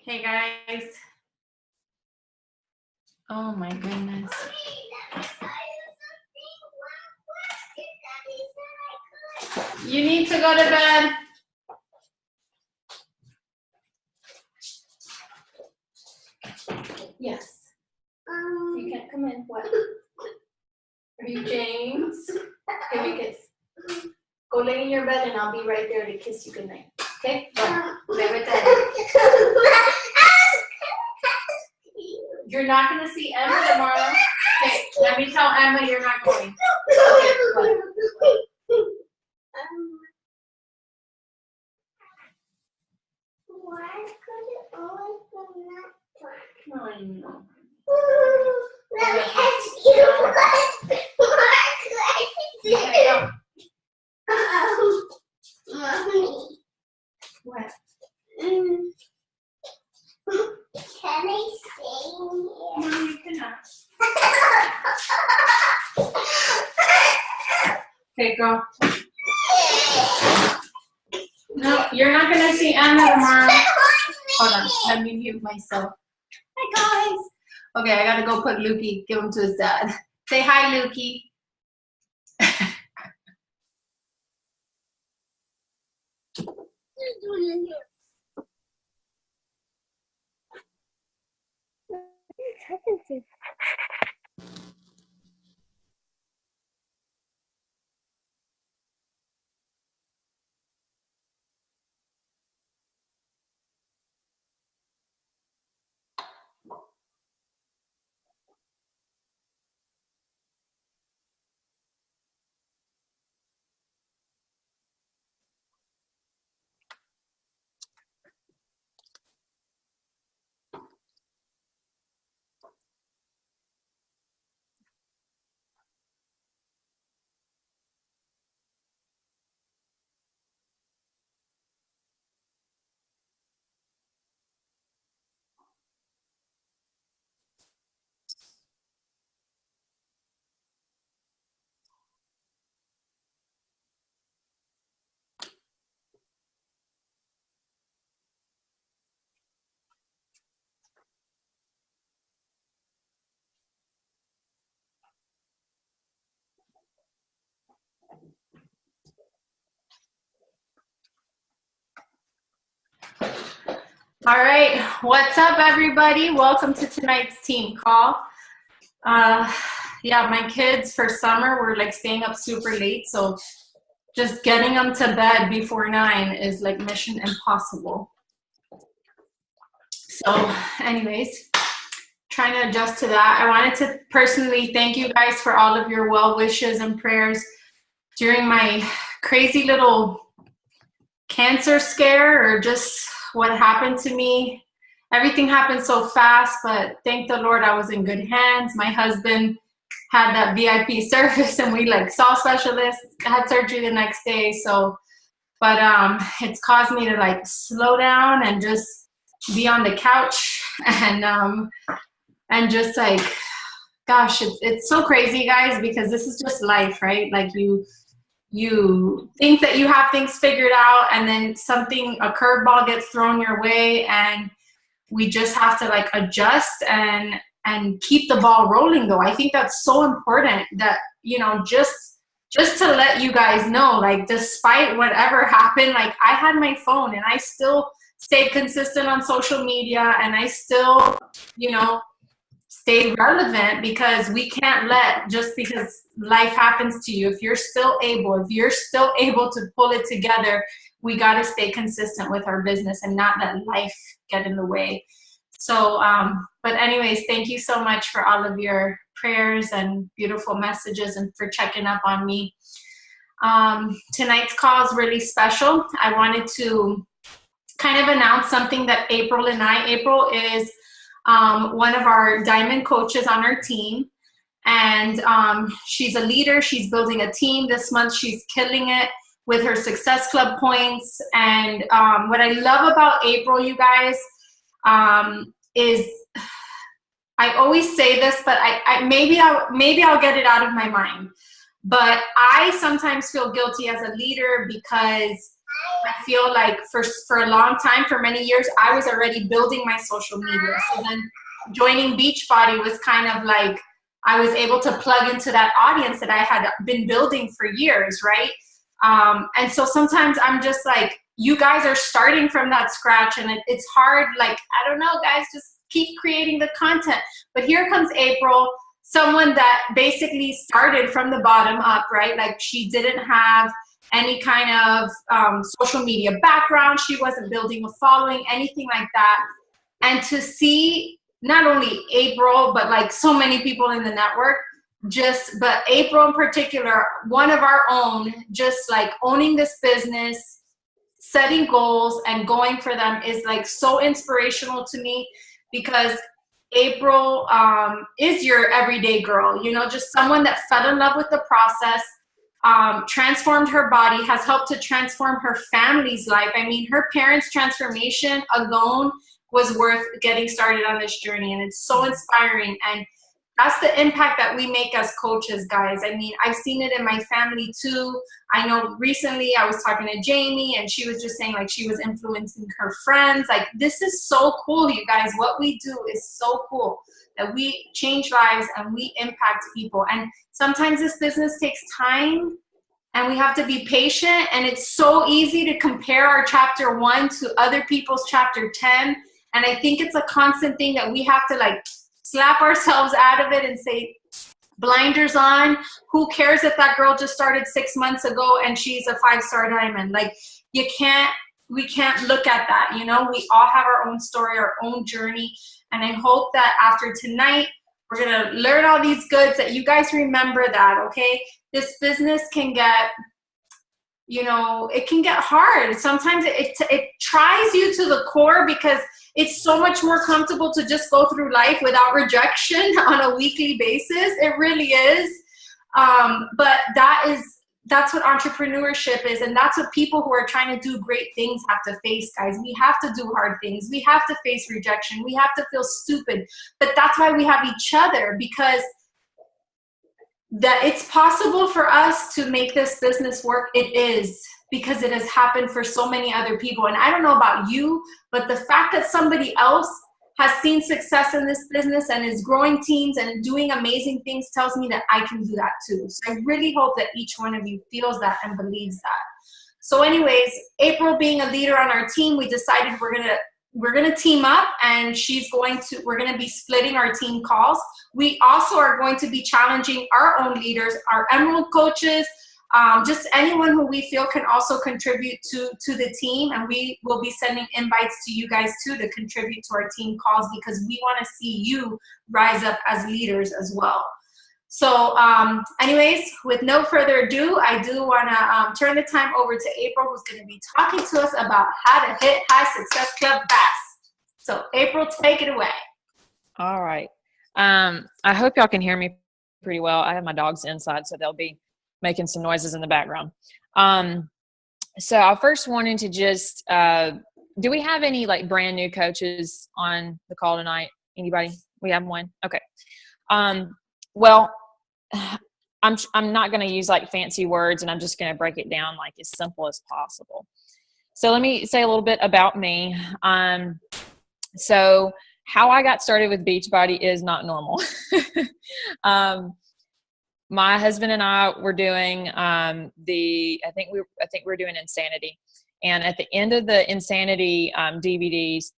Hey guys. Oh my goodness. You need to go to bed. Yes. You can't come in. What? Are you James? Give me a kiss. Go lay in your bed and I'll be right there to kiss you goodnight. Okay? Go. Lay with that. You're not going to see Emma tomorrow. Okay, let me tell Emma you're not going. Okay, go. Why could it always be not I know. Let me ask you one more question. Mommy. What? Can I stay in here? No, you cannot. Okay, go. No, you're not going to see Emma tomorrow. Hold on, let me mute myself. Hi, guys. Okay, I got to go put Lukey, give him to his dad. Say hi, Lukey. All right, what's up, everybody? Welcome to tonight's team call. Yeah, my kids for summer were like staying up super late, so just getting them to bed before 9 is like mission impossible. So anyways, trying to adjust to that. I wanted to personally thank you guys for all of your well wishes and prayers during my crazy little cancer scare, or just what happened to me. Everything happened so fast, but thank the Lord I was in good hands. My husband had that VIP service and we like saw specialists, had surgery the next day. So, but it's caused me to like slow down and just be on the couch and just like, gosh, it's so crazy, guys, because this is just life, right? Like you think that you have things figured out and then a curveball gets thrown your way, and we just have to like adjust and keep the ball rolling though. I think that's so important that, you know, just to let you guys know, like despite whatever happened, like I had my phone and I still stayed consistent on social media and I still, you know, stay relevant, because we can't let, just because life happens to you, if you're still able to pull it together, we got to stay consistent with our business and not let life get in the way. So, but anyways, thank you so much for all of your prayers and beautiful messages and for checking up on me. Tonight's call is really special. I wanted to kind of announce something that April is one of our diamond coaches on our team, and she's a leader. She's building a team. This month she's killing it with her Success Club points. And what I love about April, you guys, is, I always say this, but maybe I'll get it out of my mind, but I sometimes feel guilty as a leader because I feel like for a long time, for many years, I was already building my social media. So then joining Beachbody was kind of like I was able to plug into that audience that I had been building for years, right? And so sometimes I'm just like, you guys are starting from that scratch, and it's hard. Like, I don't know, guys, just keep creating the content. But here comes April, someone that basically started from the bottom up, right? Like, she didn't have any kind of social media background. She wasn't building a following, anything like that. And to see not only April, but like so many people in the network, but April in particular, one of our own, just like owning this business, setting goals and going for them is like so inspirational to me, because April is your everyday girl, you know, just someone that fell in love with the process, transformed her body, has helped to transform her family's life. I mean, her parents' transformation alone was worth getting started on this journey, and it's so inspiring. And that's the impact that we make as coaches, guys. I mean, I've seen it in my family too. I know recently I was talking to Jamie, and she was just saying like she was influencing her friends. Like, this is so cool, you guys. What we do is so cool, that we change lives and we impact people. And sometimes this business takes time, and we have to be patient. And it's so easy to compare our chapter 1 to other people's chapter 10. And I think it's a constant thing that we have to like slap ourselves out of it and say, blinders on. Who cares if that girl just started 6 months ago and she's a 5-star diamond? Like, we can't look at that. You know, we all have our own story, our own journey. And I hope that after tonight, we're going to learn all these goods, that you guys remember that, okay? This business can get, you know, it can get hard. Sometimes it tries you to the core, because it's so much more comfortable to just go through life without rejection on a weekly basis. It really is. But that's what entrepreneurship is. And that's what people who are trying to do great things have to face, guys. We have to do hard things. We have to face rejection. We have to feel stupid. But that's why we have each other, because that it's possible for us to make this business work. It is, because it has happened for so many other people. And I don't know about you, but the fact that somebody else has seen success in this business and is growing teams and doing amazing things tells me that I can do that too. So I really hope that each one of you feels that and believes that. So anyways, April being a leader on our team, we decided we're gonna team up, and we're gonna be splitting our team calls. We also are going to be challenging our own leaders, our Emerald coaches, just anyone who we feel can also contribute to the team. And we will be sending invites to you guys too to contribute to our team calls, because we want to see you rise up as leaders as well. So anyways, with no further ado, I do want to turn the time over to April, who's going to be talking to us about how to hit High Success Club fast. So April, take it away. All right. I hope y'all can hear me pretty well. I have my dogs inside, so they'll be making some noises in the background. So I first wanted to just, do we have any like brand new coaches on the call tonight? Anybody? We have one? Okay. Well, I'm not going to use like fancy words, and I'm just going to break it down like as simple as possible. So let me say a little bit about me. So how I got started with Beachbody is not normal. My husband and I were doing I think we're doing Insanity, and at the end of the Insanity DVDs,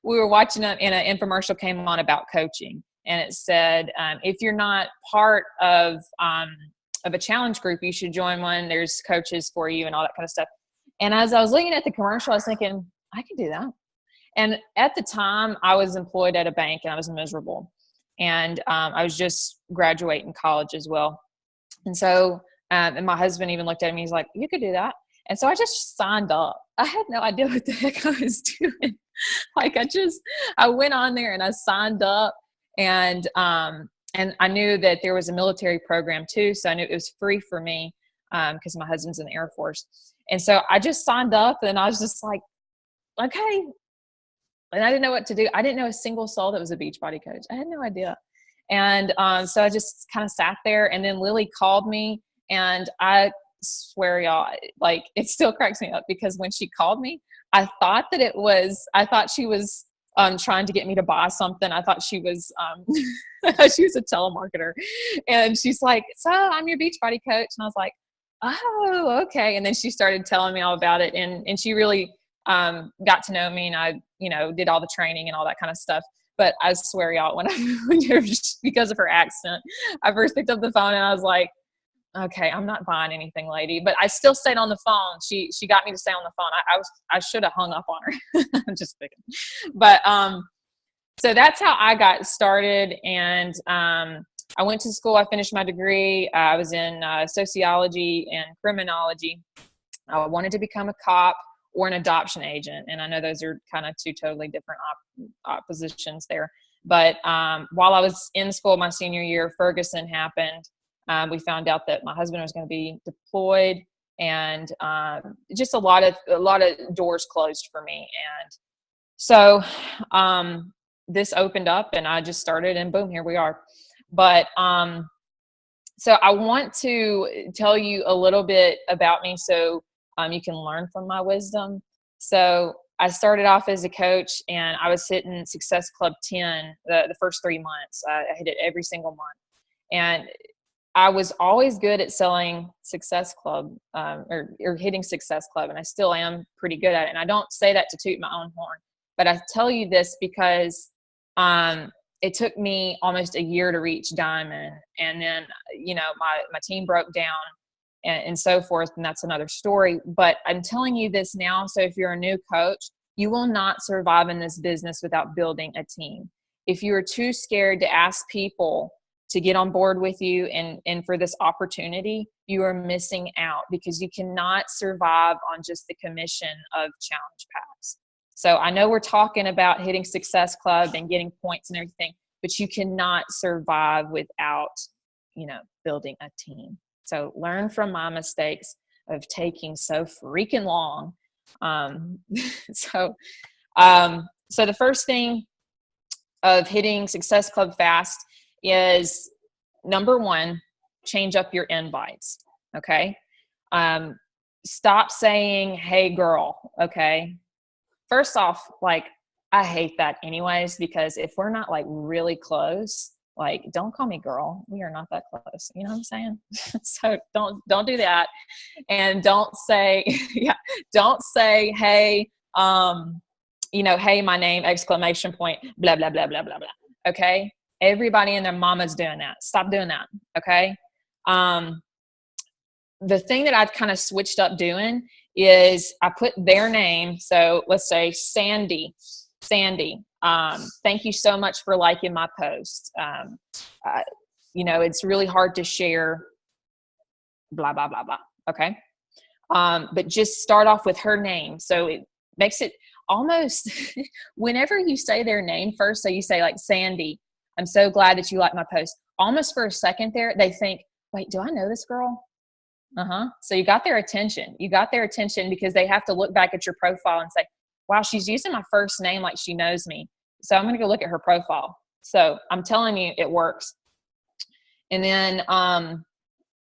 we were watching them, and an infomercial came on about coaching, and it said, if you're not part of a challenge group, you should join one. There's coaches for you and all that kind of stuff. And as I was looking at the commercial, I was thinking, I could do that. And at the time, I was employed at a bank, and I was miserable. And I was just graduating college as well. And so, and my husband even looked at me, he's like, you could do that. And so I just signed up. I had no idea what the heck I was doing. Like I went on there and I signed up, and I knew that there was a military program too. So I knew it was free for me because my husband's in the Air Force. And so I just signed up, and I was just like, okay. And I didn't know what to do. I didn't know a single soul that was a Beachbody coach. I had no idea. And so I just kind of sat there, and then Lily called me, and I swear y'all, like it still cracks me up because when she called me, I thought she was trying to get me to buy something. I thought she was she was a telemarketer, and she's like, so I'm your Beachbody coach. And I was like, oh, okay. And then she started telling me all about it, and she really got to know me, and I, did all the training and all that kind of stuff. But I swear y'all, because of her accent, I first picked up the phone and I was like, okay, I'm not buying anything, lady. But I still stayed on the phone. She got me to stay on the phone. I should have hung up on her. I'm just picking. But so that's how I got started. And I went to school. I finished my degree. I was in sociology and criminology. I wanted to become a cop or an adoption agent. And I know those are kind of two totally different oppositions there. But while I was in school my senior year, Ferguson happened. We found out that my husband was going to be deployed, and just a lot of doors closed for me. And so this opened up, and I just started, and boom, here we are. But so I want to tell you a little bit about me so you can learn from my wisdom. So I started off as a coach, and I was hitting Success Club 10 the first 3 months. I hit it every single month. And I was always good at selling Success Club or hitting Success Club, and I still am pretty good at it. And I don't say that to toot my own horn, but I tell you this because it took me almost a year to reach Diamond. And then, my team broke down and so forth, and that's another story. But I'm telling you this now, so if you're a new coach, you will not survive in this business without building a team. If you are too scared to ask people to get on board with you and for this opportunity, you are missing out, because you cannot survive on just the commission of challenge packs. So I know we're talking about hitting Success Club and getting points and everything, but you cannot survive without, building a team. So learn from my mistakes of taking so freaking long. So the first thing of hitting Success Club fast is, number one, change up your invites. Okay. Stop saying, hey girl. Okay. First off, I hate that anyways, because if we're not really close, don't call me girl. We are not that close. You know what I'm saying? So don't do that. And don't say, don't say, hey, hey, my name, exclamation point, blah, blah, blah, blah, blah, blah. Okay. Everybody and their mama's doing that. Stop doing that. Okay. The thing that I've kind of switched up doing is I put their name. So let's say Sandy, thank you so much for liking my post. It's really hard to share blah, blah, blah, blah. Okay. But just start off with her name. So it makes it almost whenever you say their name first, so you say Sandy, I'm so glad that you like my post. Almost for a second there, they think, wait, do I know this girl? So you got their attention. You got their attention because they have to look back at your profile and say, wow, she's using my first name like she knows me. So I'm going to go look at her profile. So I'm telling you, it works. And then,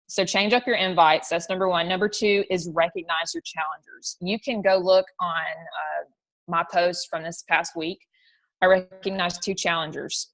so change up your invites. That's number one. Number two is recognize your challengers. You can go look on my post from this past week. I recognize 2 challengers.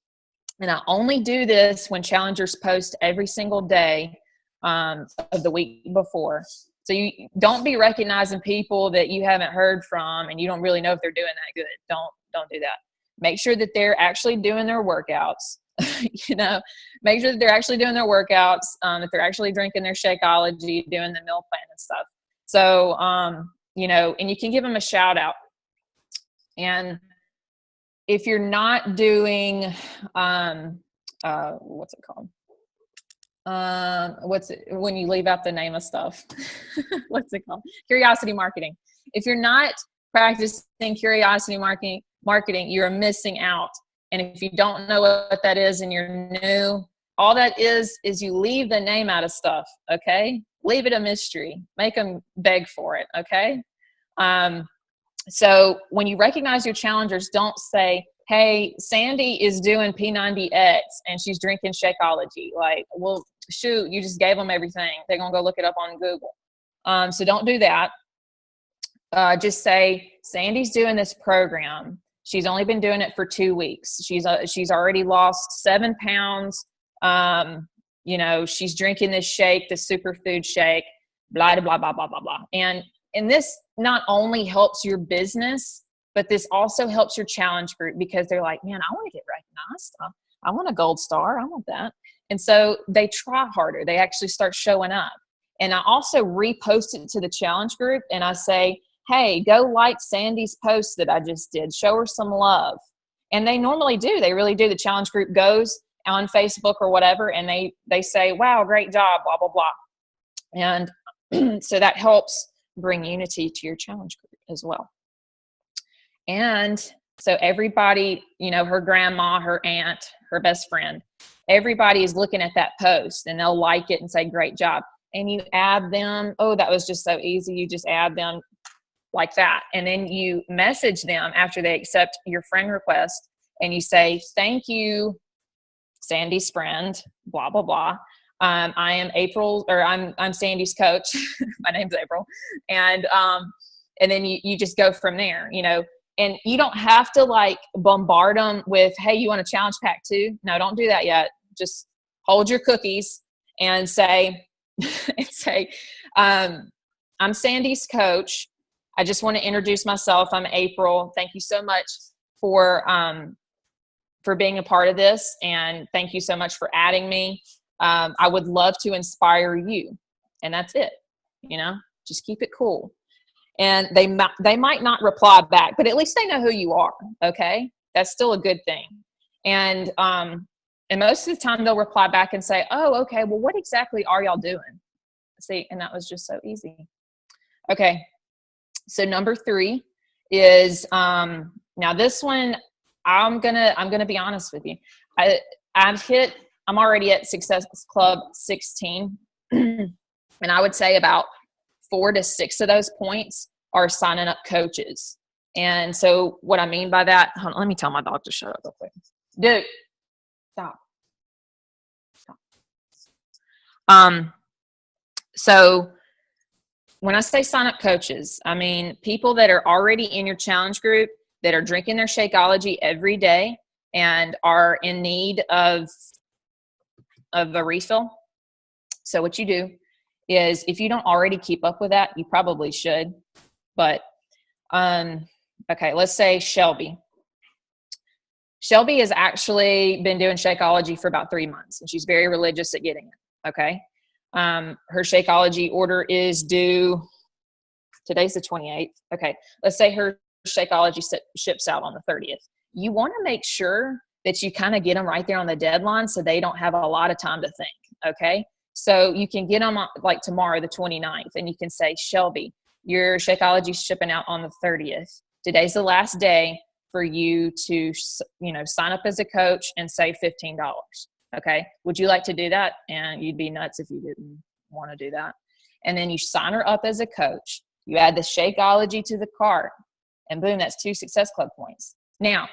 And I only do this when challengers post every single day of the week before. So you don't be recognizing people that you haven't heard from and you don't really know if they're doing that good. Don't do that. Make sure that they're actually doing their workouts. Make sure that they're actually doing their workouts, that they're actually drinking their Shakeology, doing the meal plan and stuff. So, and you can give them a shout out. And if you're not doing, what's it called? When you leave out the name of stuff? What's it called? Curiosity marketing. If you're not practicing curiosity marketing, you're missing out. And if you don't know what that is and you're new, all that is you leave the name out of stuff. Okay. Leave it a mystery. Make them beg for it. Okay. So when you recognize your challengers, don't say, hey, Sandy is doing P90X and she's drinking Shakeology. Well, shoot, you just gave them everything. They're going to go look it up on Google. So don't do that. Just say, Sandy's doing this program. She's only been doing it for 2 weeks. She's already lost 7 pounds. She's drinking this shake, this superfood shake, blah, blah, blah, blah, blah, blah. And this not only helps your business, but this also helps your challenge group, because they're like, man, I want to get recognized. I want a gold star. I want that. And so they try harder. They actually start showing up. And I also repost it to the challenge group, and I say, hey, go like Sandy's post that I just did. Show her some love. And they normally do. They really do. The challenge group goes on Facebook or whatever, and they say, wow, great job, blah, blah, blah. And so that helps bring unity to your challenge group as well. And so everybody, her grandma, her aunt, her best friend, everybody is looking at that post, and they'll like it and say, great job. And you add them. Oh, that was just so easy. You just add them like that. And then you message them after they accept your friend request, and you say, thank you, Sandy's friend, blah, blah, blah. I am April, or I'm Sandy's coach. My name's April. And then you just go from there, and you don't have to like bombard them with, hey, you want a challenge pack too? No, don't do that yet. Just hold your cookies and say, I'm Sandy's coach. I just want to introduce myself. I'm April. Thank you so much for being a part of this. And thank you so much for adding me. I would love to inspire you. And that's it. Just keep it cool. And they might not reply back, but at least they know who you are. Okay. That's still a good thing. And most of the time they'll reply back and say, oh, okay, well, what exactly are y'all doing? See, and that was just so easy. Okay. So number 3 is, now this one, I'm gonna be honest with you. I'm already at Success Club 16. And I would say about 4 to 6 of those points are signing up coaches. And so what I mean by that, hold on, let me tell my dog to shut up real quick. Dude, stop. So when I say sign up coaches, I mean people that are already in your challenge group that are drinking their Shakeology every day and are in need of a refill. So what you do is, if you don't already keep up with that, you probably should. But okay, let's say Shelby. Shelby has actually been doing Shakeology for about 3 months, and she's very religious at getting it. Okay. Her Shakeology order is due, today's the 28th. Okay. Let's say her Shakeology ships out on the 30th. You want to make sure that you kind of get them right there on the deadline, so they don't have a lot of time to think. Okay. So you can get them like tomorrow, the 29th, and you can say, Shelby, your Shakeology is shipping out on the 30th. Today's the last day for you to, sign up as a coach and save $15. Okay. Would you like to do that? And you'd be nuts if you didn't want to do that. And then you sign her up as a coach. You add the Shakeology to the cart, and boom, that's 2 Success Club points. Now,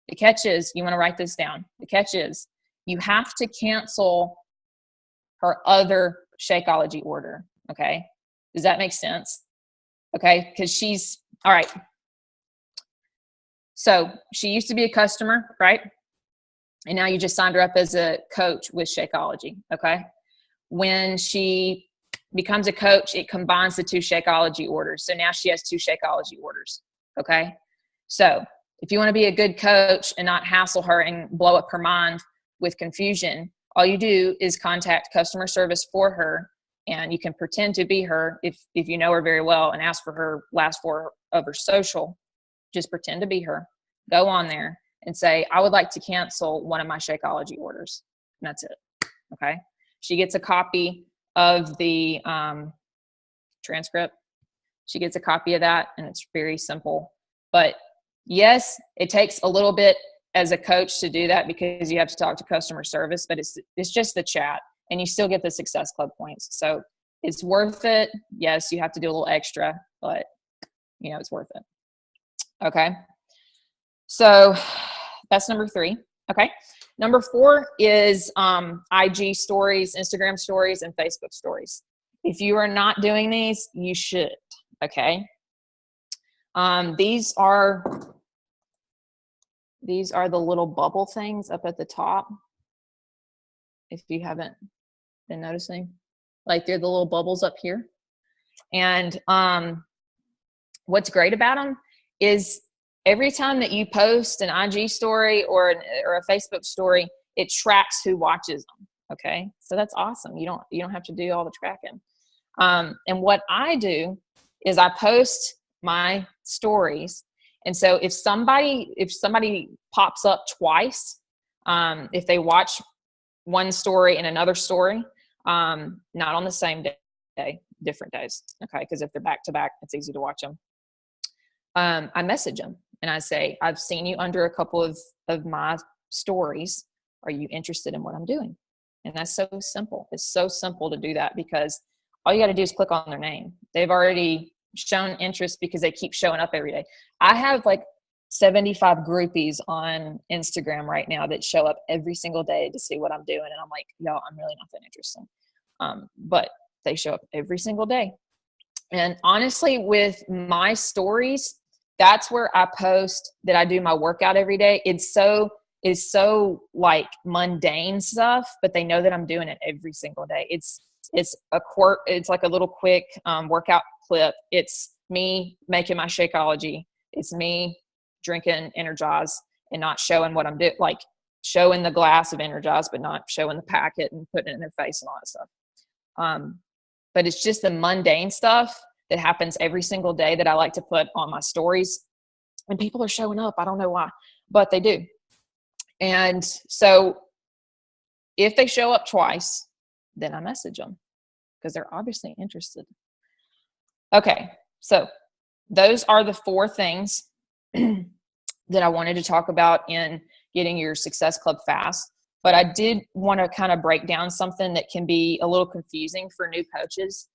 the catch is, you want to write this down. The catch is, you have to cancel her other Shakeology order. Okay. Does that make sense? Okay. Because she's, all right. So she used to be a customer, right? And now you just signed her up as a coach with Shakeology. Okay. When she becomes a coach, it combines the 2 Shakeology orders. So now she has 2 Shakeology orders. Okay. So if you want to be a good coach and not hassle her and blow up her mind with confusion, all you do is contact customer service for her, and you can pretend to be her if you know her very well, and ask for her last 4 of her social. Just pretend to be her. Go on there and say, I would like to cancel one of my Shakeology orders. And that's it. Okay. She gets a copy of the transcript. She gets a copy of that, and it's very simple. But yes, it takes a little bit as a coach to do that, because you have to talk to customer service, but it's just the chat, and you still get the Success Club points. So it's worth it. Yes, you have to do a little extra, but it's worth it. Okay. So that's number 3. Okay. Number 4 is IG stories, Instagram stories, and Facebook stories. If you are not doing these, you should, okay? These are the little bubble things up at the top. If you haven't been noticing, like they're the little bubbles up here. And what's great about them is every time that you post an IG story or a Facebook story, it tracks who watches them. Okay, so that's awesome. You don't have to do all the tracking. And what I do is I post my stories, and so if somebody pops up twice, if they watch one story and another story, not on the same day, different days, okay, because if they're back to back, it's easy to watch them. I message them and I say, I've seen you under a couple of my stories. Are you interested in what I'm doing? And that's so simple. It's so simple to do that because all you got to do is click on their name. They've already shown interest because they keep showing up every day. I have like 75 groupies on Instagram right now that show up every single day to see what I'm doing. And I'm like, yo, I'm really not that interested. But they show up every single day. And honestly, with my stories, that's where I post that I do my workout every day. It's so like mundane stuff, but they know that I'm doing it every single day. It's like a little quick workout clip. It's me making my Shakeology. It's me drinking Energize and not showing what I'm doing, like showing the glass of Energize, but not showing the packet and putting it in their face and all that stuff. But it's just the mundane stuff that happens every single day that I like to put on my stories. And people are showing up. I don't know why, but they do. And so if they show up twice, then I message them because they're obviously interested. Okay, so those are the 4 things that I wanted to talk about in getting your Success Club fast. But I did want to kind of break down something that can be a little confusing for new coaches.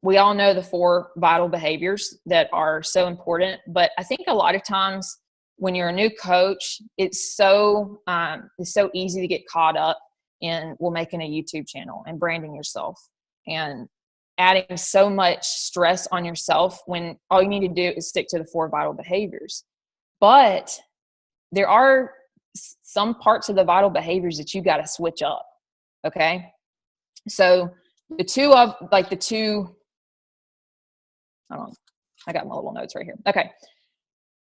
We all know the 4 vital behaviors that are so important, but I think a lot of times when you're a new coach, it's so easy to get caught up in making a YouTube channel and branding yourself and adding so much stress on yourself when all you need to do is stick to the 4 vital behaviors. But there are some parts of the vital behaviors that you got to switch up. Okay. So I got my little notes right here. Okay.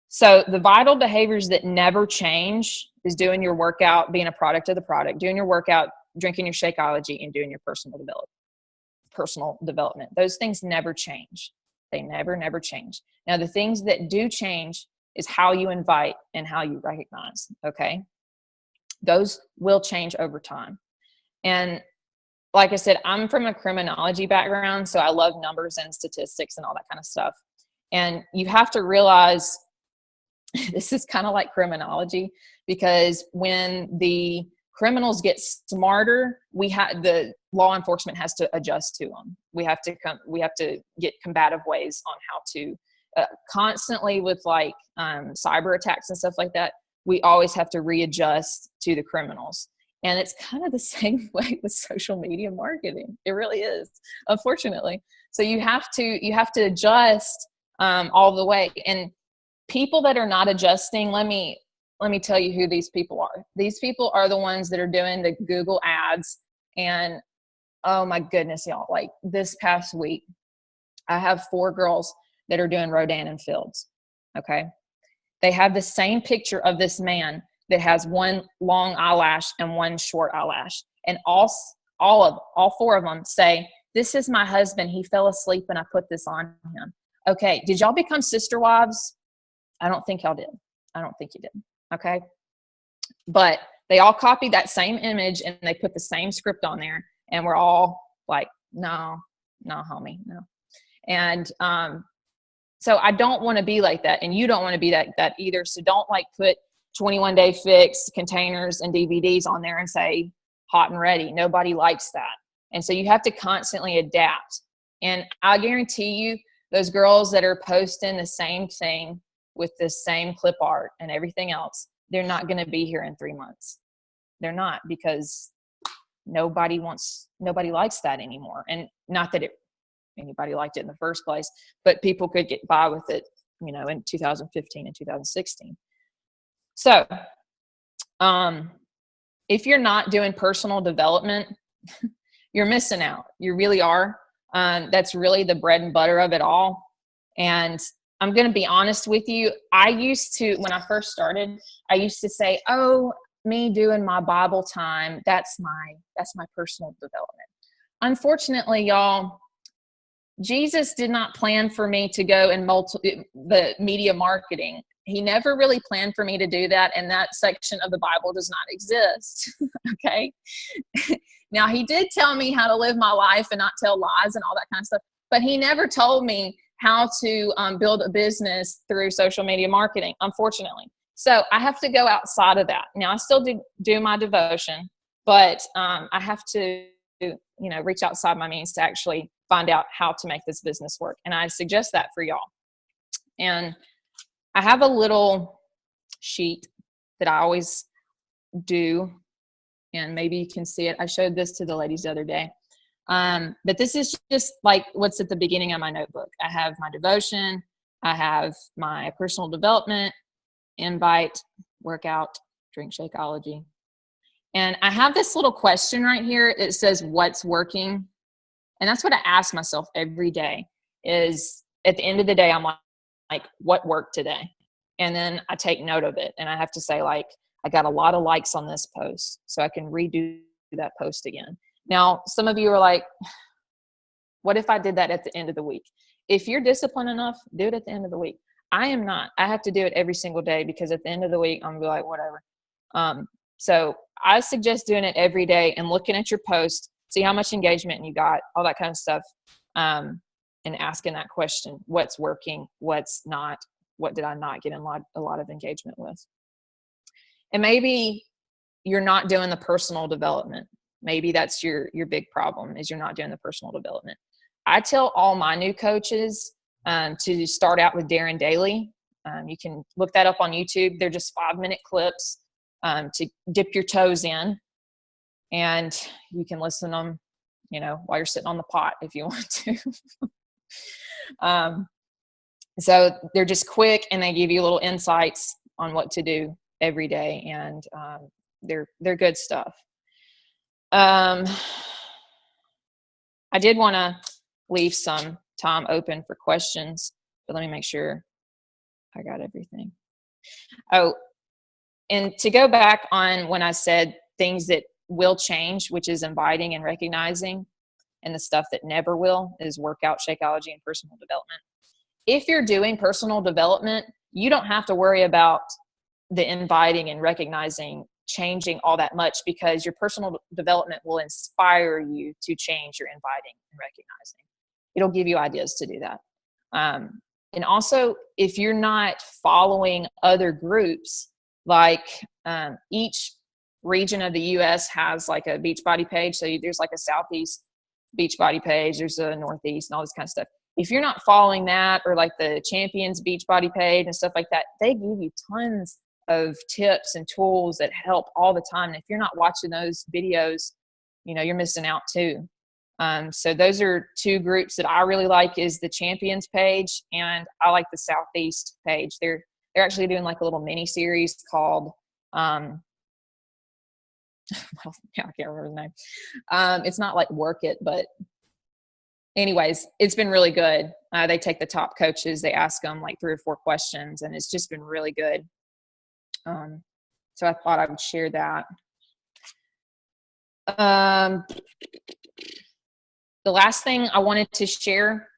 So the vital behaviors that never change is doing your workout, being a product of the product, doing your workout, drinking your Shakeology, and doing your personal development. Those things never change. They never change. Now, the things that do change is how you invite and how you recognize, okay? Those will change over time. And like I said, I'm from a criminology background, so I love numbers and statistics and all that kind of stuff. And you have to realize this is kind of like criminology, because when the criminals get smarter, the law enforcement has to adjust to them. We have to get combative ways on how to constantly with like cyber attacks and stuff like that. We always have to readjust to the criminals. And it's kind of the same way with social media marketing. It really is, unfortunately. So you have to adjust all the way. And people that are not adjusting, let me tell you who these people are. These people are the ones that are doing the Google ads. And oh my goodness, y'all, like this past week, I have 4 girls that are doing Rodan and Fields. Okay. They have the same picture of this man that has 1 long eyelash and 1 short eyelash. And all 4 of them say, "This is my husband. He fell asleep and I put this on him." Okay. Did y'all become sister wives? I don't think y'all did. I don't think you did. Okay. But they all copied that same image and they put the same script on there. And we're all like, no, homie, no. And, so I don't want to be like that. And you don't want to be that either. So don't like put 21 Day Fix containers and DVDs on there and say hot and ready. Nobody likes that. And so you have to constantly adapt. And I guarantee you those girls that are posting the same thing with the same clip art and everything else, they're not going to be here in 3 months. They're not, because nobody likes that anymore. And not that anybody liked it in the first place, but people could get by with it, in 2015 and 2016. So, if you're not doing personal development, you're missing out. You really are. That's really the bread and butter of it all. And I'm going to be honest with you. When I first started, I used to say, oh, me doing my Bible time, that's my personal development. Unfortunately, y'all, Jesus did not plan for me to go in the media marketing. He never really planned for me to do that, and that section of the Bible does not exist. Okay? Now, he did tell me how to live my life and not tell lies and all that kind of stuff, but he never told me how to build a business through social media marketing, unfortunately. So I have to go outside of that. Now, I still do my devotion, but I have to, reach outside my means to actually find out how to make this business work. And I suggest that for y'all. And I have a little sheet that I always do, and maybe you can see it. I showed this to the ladies the other day. But this is just like what's at the beginning of my notebook. I have my devotion. I have my personal development, invite, workout, drink Shakeology. And I have this little question right here. It says, what's working? And that's what I ask myself every day is at the end of the day, I'm like, what worked today? And then I take note of it. And I have to say, like, I got a lot of likes on this post, so I can redo that post again. Now, some of you are like, what if I did that at the end of the week? If you're disciplined enough, do it at the end of the week. I am not. I have to do it every single day because at the end of the week, I'm going to be like, whatever. So I suggest doing it every day and looking at your post, see how much engagement you got, all that kind of stuff, and asking that question, what's working, what's not, what did I not get a lot of engagement with? And maybe you're not doing the personal development. Maybe that's your big problem is you're not doing the personal development. I tell all my new coaches to start out with Darren Daily. You can look that up on YouTube. They're just 5-minute clips to dip your toes in, and you can listen to them, while you're sitting on the pot if you want to. So they're just quick and they give you little insights on what to do every day, and they're good stuff. I did want to leave some time open for questions, but let me make sure I got everything. Oh, and to go back on when I said things that will change, which is inviting and recognizing, and the stuff that never will is workout, Shakeology, and personal development. If you're doing personal development, you don't have to worry about the inviting and recognizing changing all that much, because your personal development will inspire you to change your inviting and recognizing. It'll give you ideas to do that. And also, if you're not following other groups, like each region of the U.S. has like a Beachbody page. So there's like a Southeast Beachbody page, there's a Northeast and all this kind of stuff. If you're not following that, or like the Champions Beachbody page and stuff like that, they give you tons of tips and tools that help all the time. And if you're not watching those videos, you're missing out too. So those are two groups that I really like, is the Champions page, and I like the Southeast page. They're actually doing like a little mini series called well, yeah, I can't remember the name. It's not like Work It, but anyways, it's been really good. They take the top coaches, they ask them like 3 or 4 questions, and it's just been really good. So I thought I would share that. The last thing I wanted to share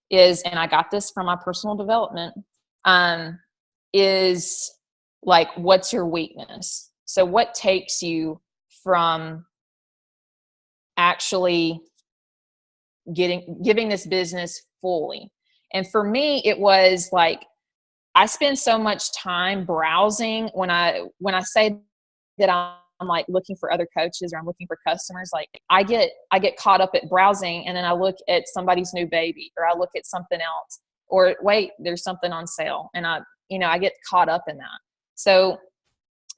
is, and I got this from my personal development, is like, what's your weakness? So what takes you from actually giving this business fully? And for me, it was like, I spend so much time browsing. When I say that I'm like looking for other coaches, or I'm looking for customers, like I get caught up at browsing, and then I look at somebody's new baby, or I look at something else, or wait, there's something on sale, and I get caught up in that. So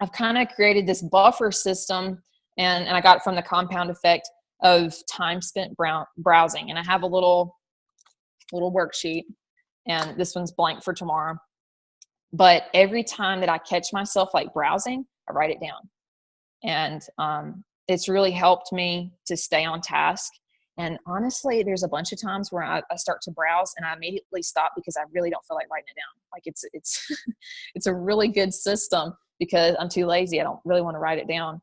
I've kind of created this buffer system and I got it from the compound effect of time spent browsing. And I have a little worksheet, and this one's blank for tomorrow. But every time that I catch myself like browsing, I write it down. And it's really helped me to stay on task. And honestly, there's a bunch of times where I start to browse and I immediately stop because I really don't feel like writing it down. Like it's it's a really good system because I'm too lazy. I don't really want to write it down.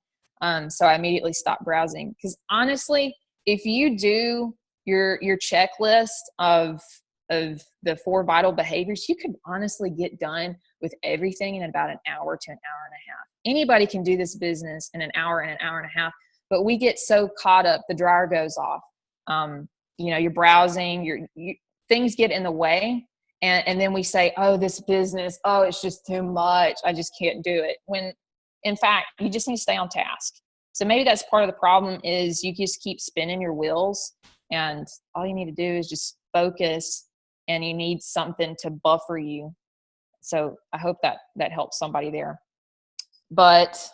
So I immediately stop browsing, because honestly, if you do your checklist of the 4 vital behaviors, you could honestly get done with everything in about an hour to an hour and a half. Anybody can do this business in an hour and a half, but we get so caught up, the dryer goes off. You're browsing, things get in the way. And then we say, oh, this business, oh, it's just too much. I just can't do it. When in fact, you just need to stay on task. So maybe that's part of the problem, is you just keep spinning your wheels, and all you need to do is just focus, and you need something to buffer you. So I hope that helps somebody there. But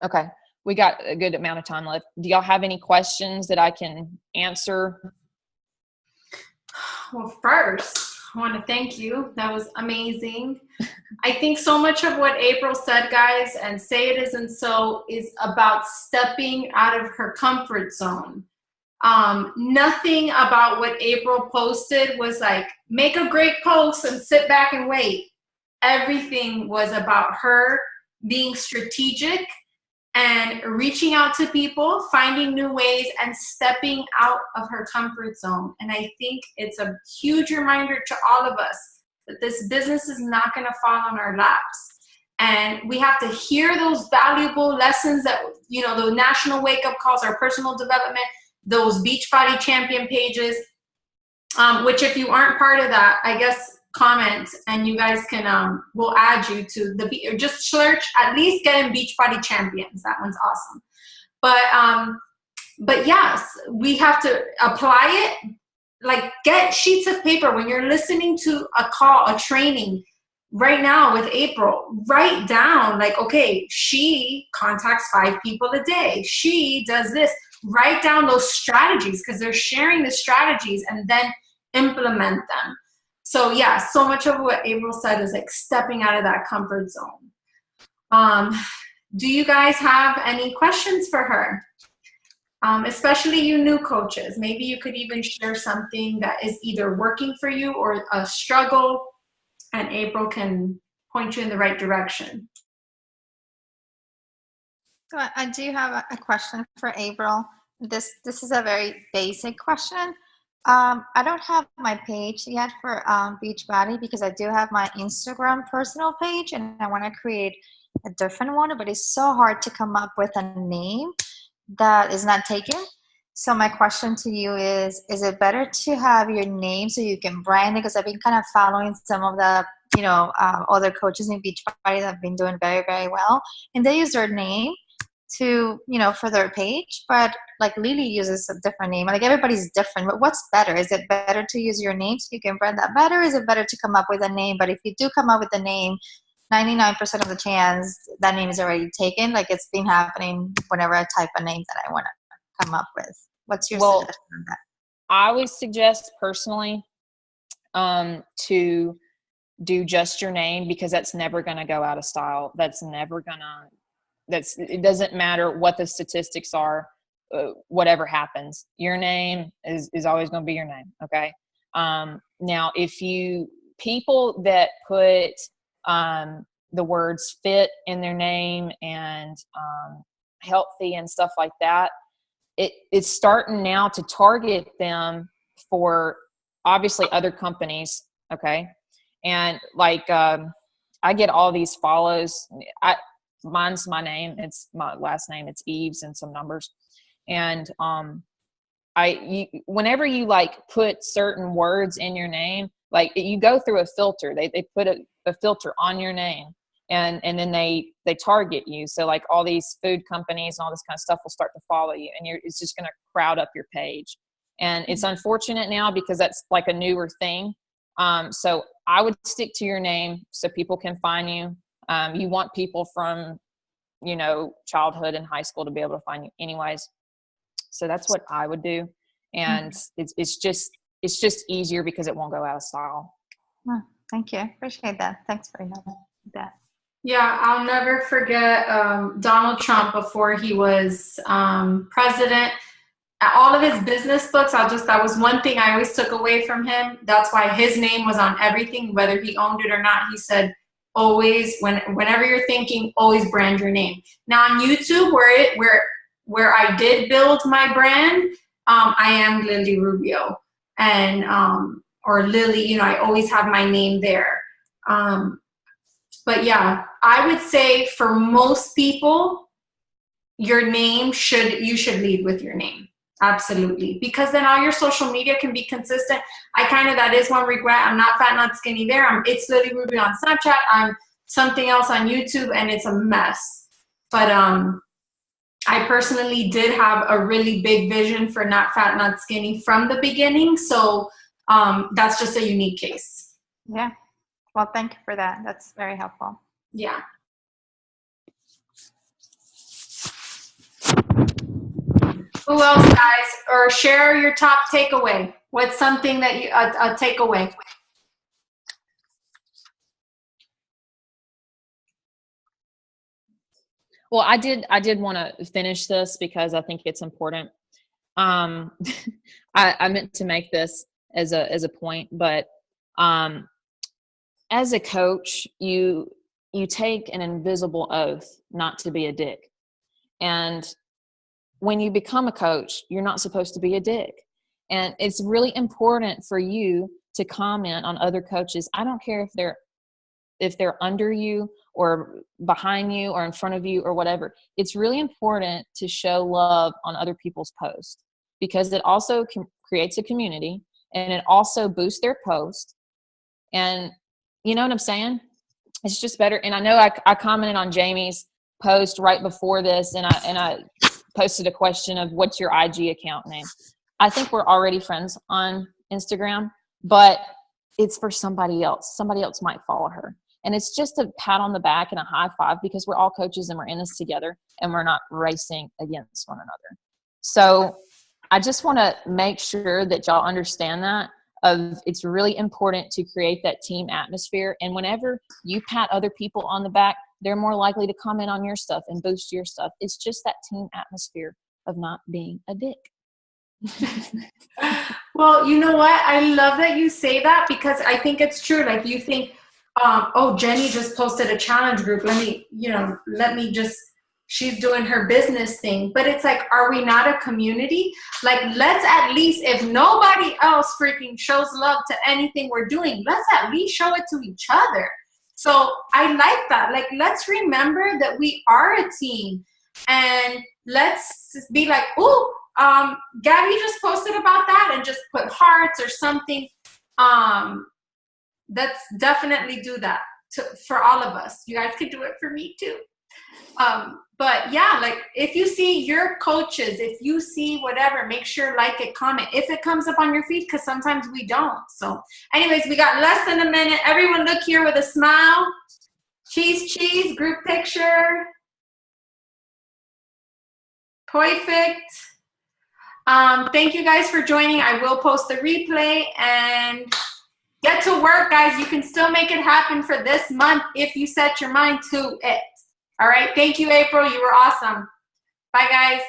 okay, we got a good amount of time left. Do y'all have any questions that I can answer? Well, first, I want to thank you. That was amazing. I think so much of what April said, guys, and say it isn't so, is about stepping out of her comfort zone. Nothing about what April posted was like, make a great post and sit back and wait. Everything was about her being strategic and reaching out to people, finding new ways, and stepping out of her comfort zone. And I think it's a huge reminder to all of us that this business is not going to fall on our laps. And we have to hear those valuable lessons that, the national wake-up calls, our personal development, those Beachbody Champion pages, which if you aren't part of that, I guess comment and you guys can, we'll add you to or just search, at least get in Beachbody Champions. That one's awesome. But yes, we have to apply it. Like, get sheets of paper when you're listening to a call, a training. Right now with April, write down like, okay, she contacts 5 people a day. She does this. Write down those strategies, because they're sharing the strategies, and then implement them. So yeah, so much of what April said is like stepping out of that comfort zone. Do you guys have any questions for her? Especially you new coaches. Maybe you could even share something that is either working for you or a struggle, and April can point you in the right direction. So I do have a question for April. This is a very basic question. I don't have my page yet for Beachbody, because I do have my Instagram personal page, and I want to create a different one, but it's so hard to come up with a name that is not taken. So my question to you is it better to have your name so you can brand it? Because I've been kind of following some of the other coaches in Beachbody that have been doing very, very well, and they use their name to for their page, but like Lily uses a different name. Like, everybody's different, but what's better? Is it better to use your name so you can brand that better? Is it better to come up with a name? But if you do come up with a name, 99% of the chance that name is already taken. Like, it's been happening whenever I type a name that I want to come up with. What's your suggestion on that? I would suggest personally to do just your name, because that's never going to go out of style. It doesn't matter what the statistics are, whatever happens, your name is always going to be your name. Okay. Now, people that put the words fit in their name and healthy and stuff like that, it's starting now to target them for obviously other companies. Okay. And like, I get all these follows. Mine's my name. It's my last name. It's Eves and some numbers. And whenever you like put certain words in your name, like you go through a filter. They put a filter on your name, and then they target you. So like all these food companies and all this kind of stuff will start to follow you, and it's just going to crowd up your page. And it's unfortunate now because that's like a newer thing. So I would stick to your name so people can find you. You want people from you know, childhood and high school to be able to find you anyways. So that's what I would do. And it's just easier because it won't go out of style. Oh, thank you. I appreciate that. Thanks for that. Yeah, I'll never forget Donald Trump before he was president. All of his business books, that was one thing I always took away from him. That's why his name was on everything, whether he owned it or not. He said, always, whenever you're thinking, always brand your name. Now on YouTube, where I did build my brand, I am Lily Rubio, and or Lily, you know, I always have my name there. But yeah, I would say for most people, you should lead with your name. Absolutely. Because then all your social media can be consistent. That is one regret. I'm not fat, not skinny there. It's Lily Rubio on Snapchat. I'm something else on YouTube, and it's a mess. But I personally did have a really big vision for Not Fat, Not Skinny from the beginning. So that's just a unique case. Yeah. Well, thank you for that. That's very helpful. Yeah. Who else, guys? Or share your top takeaway. What's something that a takeaway? Well, I did want to finish this because I think it's important. I meant to make this as a point, but as a coach, you take an invisible oath not to be a dick. And when you become a coach, you're not supposed to be a dick. And it's really important for you to comment on other coaches. I don't care if they're under you or behind you or in front of you or whatever. It's really important to show love on other people's posts because it also creates a community and it also boosts their post. And you know what I'm saying? It's just better. And I know I commented on Jamie's post right before this, and I posted a question of what's your IG account name. I think we're already friends on Instagram, but it's for somebody else. Somebody else might follow her. And it's just a pat on the back and a high five because we're all coaches and we're in this together and we're not racing against one another. So I just want to make sure that y'all understand that it's really important to create that team atmosphere. And whenever you pat other people on the back, they're more likely to comment on your stuff and boost your stuff. It's just that team atmosphere of not being a dick. Well, you know what? I love that you say that because I think it's true. Like you think, oh, Jenny just posted a challenge group. She's doing her business thing. But it's like, are we not a community? Like, let's at least, if nobody else freaking shows love to anything we're doing, let's at least show it to each other. So I like that. Like, let's remember that we are a team. And let's be like, ooh, Gabby just posted about that and just put hearts or something. Let's definitely do that for all of us. You guys can do it for me too. But yeah, like if you see your coaches, if you see whatever, make sure like it, comment if it comes up on your feed, because sometimes we don't. So anyways, we got less than a minute. Everyone look here with a smile. Cheese, group picture. Perfect. Thank you guys for joining. I will post the replay and get to work, guys. You can still make it happen for this month if you set your mind to it. All right. Thank you, April. You were awesome. Bye, guys.